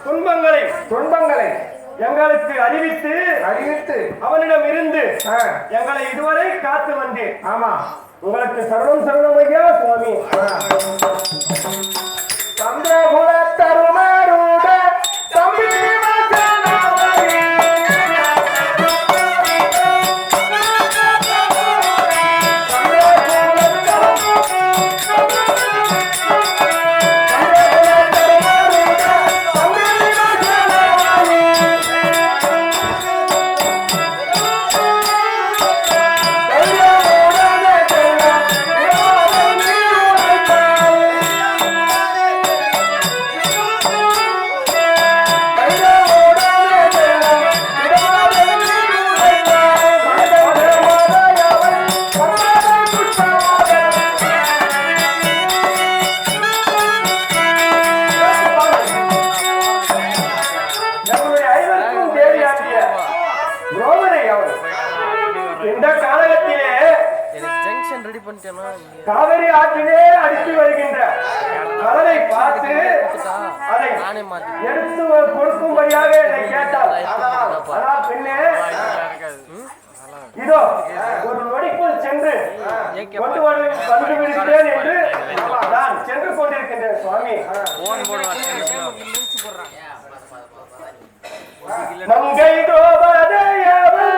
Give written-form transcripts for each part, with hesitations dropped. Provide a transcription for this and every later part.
துன்பங்களை துன்பங்களை எங்களுக்கு அறிவித்து அவனிடம் இருந்து எங்களை இதுவரை காத்து வந்தேன். ஆமா, உங்களுக்கு சரணம் சரணம் ஐயா சுவாமி. சந்திரகுல தருமாரூட தம்பி காவிரி ஆற்றிலே அடித்து வருகின்ற கடலை பார்த்து அதை எடுத்து கொடுக்கும்படியாக என்னை கேட்டால், ஆனால் பின்னே இதோ ஒரு நொடிக்குள் சென்று கொண்டு வந்துவிடுகிறேன் என்று நான் சென்று கொண்டிருக்கின்றேன் சுவாமி. மங்கை கோபதையவள்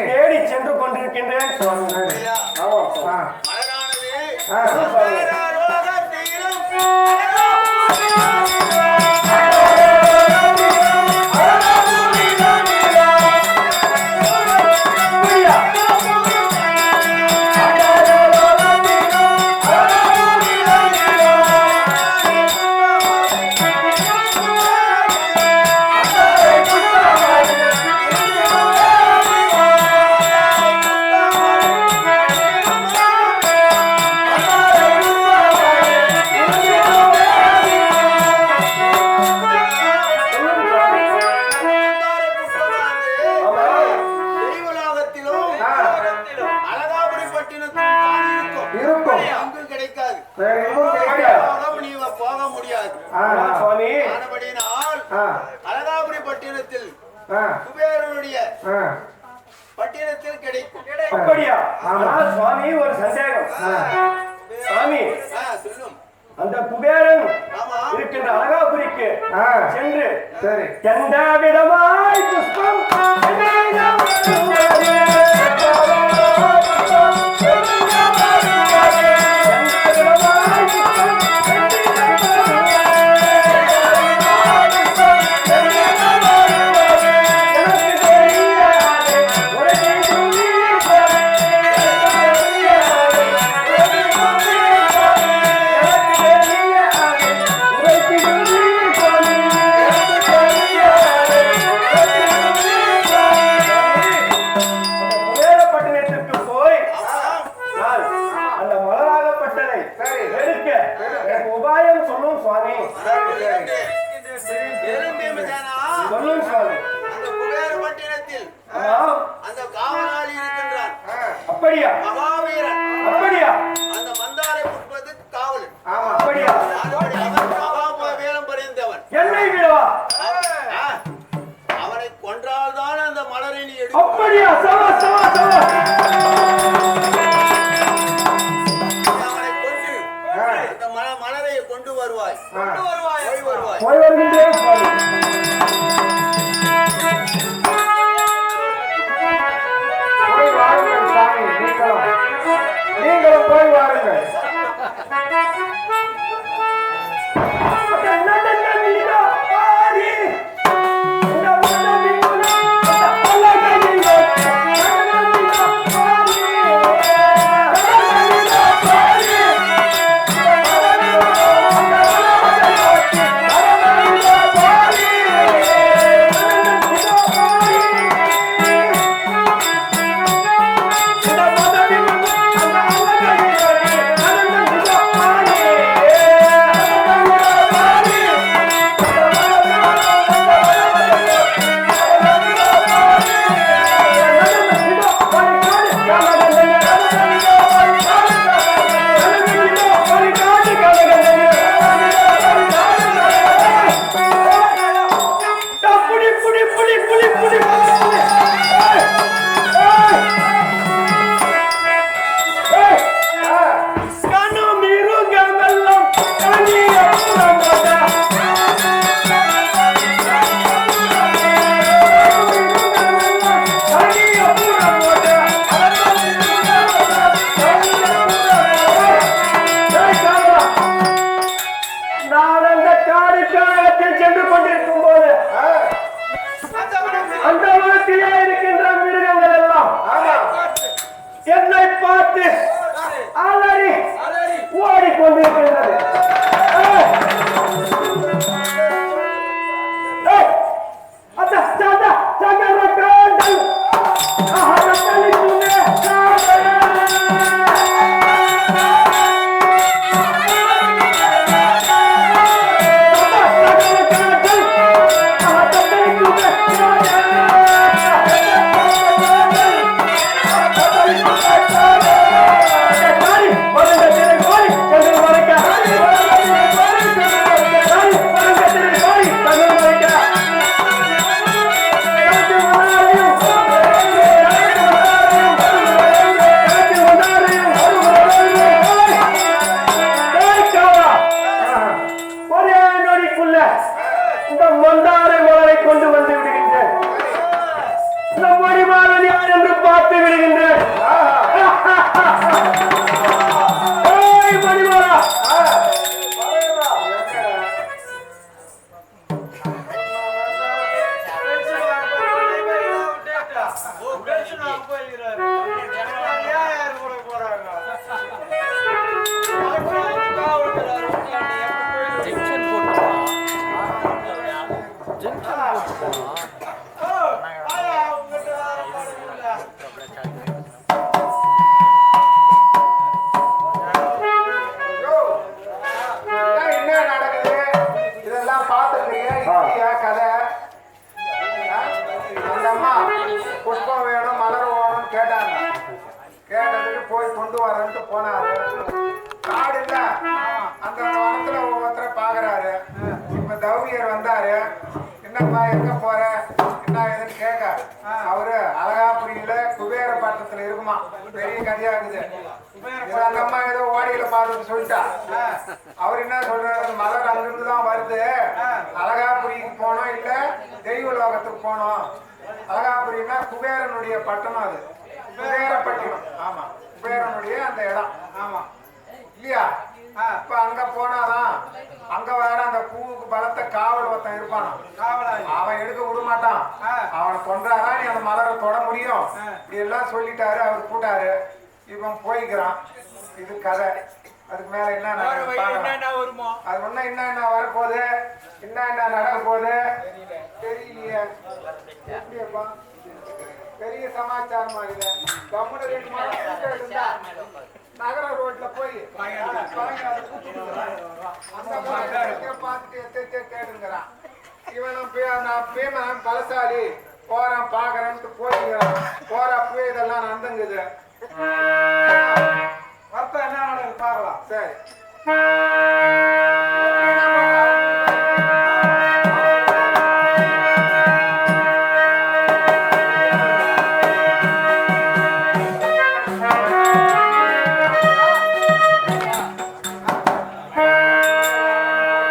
தேடி சென்று கொண்டிருக்கின்றேன். அழகாபுரி பட்டினத்தில் குபேரனுடைய பட்டினத்தில் கிடைக்கும். அப்படியா? சுவாமி ஒரு சந்தேகம். சாமி சொல்லும். அந்த குபேரன் ஆமா. இருக்கின்ற அழகாபுரிக்கு சென்று சரி எந்த விதமாய் புஷ்பம் அப்படியா? மகாவீரன். அப்படியா? அந்த மந்தாரை புஷ்பத்து காவலன். ஆமா அப்படியா? மகாவீரம் பறிந்தவன். என்னை விடவா? அவனை கொன்றால்தான் அந்த மலரை நீ எடுக்க. அப்படியா? சவா சவா சவா. அவனை கொண்டு அந்த மலரை கொண்டு வருவாய். கொண்டு வருவாய். போய் வருவாய். போய் வருகின்றேன் சுவாமி. போய் வாருங்கள் சாமி நீங்களும் போய் வாருங்கள் என்னப்பா எங்க போற என்ன ஏதுன்னு கேட்க அவரு அழகாபுரியில குபேர பட்டணத்துல இருக்குமா. பெரிய கதையா இருக்குது. இது அந்த அம்மா ஏதோ ஓடியில பார்த்துட்டு சொல்லிட்டா. அவர் என்ன சொல்றாரு, மலர் அங்கிருந்து தான் வருது, அழகாபுரிக்கு போனோம் இல்ல தெய்வ லோகத்துக்கு போனோம். அழகாபுரின்னா குபேரனுடைய பட்டணம், அது குபேரப்பட்டினம். ஆமா, குபேரனுடைய அந்த இடம். ஆமா இல்லையா? இப்ப அங்க போனாதான் அங்க வேற அந்த பூவுக்கு பலத்த காவல் ஒருத்தன் இருப்பானா, அவன் எடுக்க விட மாட்டான். அவனை கொன்றாதான் நீ அந்த மலரை தொட முடியும். இப்படி எல்லாம் சொல்லிட்டாரு. அவர் கூட்டாரு. இவன் போய்க்கிறான். இது கதை. அதுக்கு மேல என்ன வருமோ, அது ஒண்ணு என்ன வரப்போகுது, என்ன நடக்க போகுது தெரியலையே. எப்படியப்பா பெரிய சமாச்சாரமா இது. கம்முனு 2 மாதம் இருந்தா நகர ரோட்ல போய் பார்த்துட்டு கேட்டுங்கிறான். இவன் நான் பீமன் பலசாலி போறேன் பாக்குறேன்ட்டு போய்ங்கிறான். போறப்பவே இதெல்லாம் நடந்துங்குது. அர்த்தம் என்ன பாக்கலாம். சரி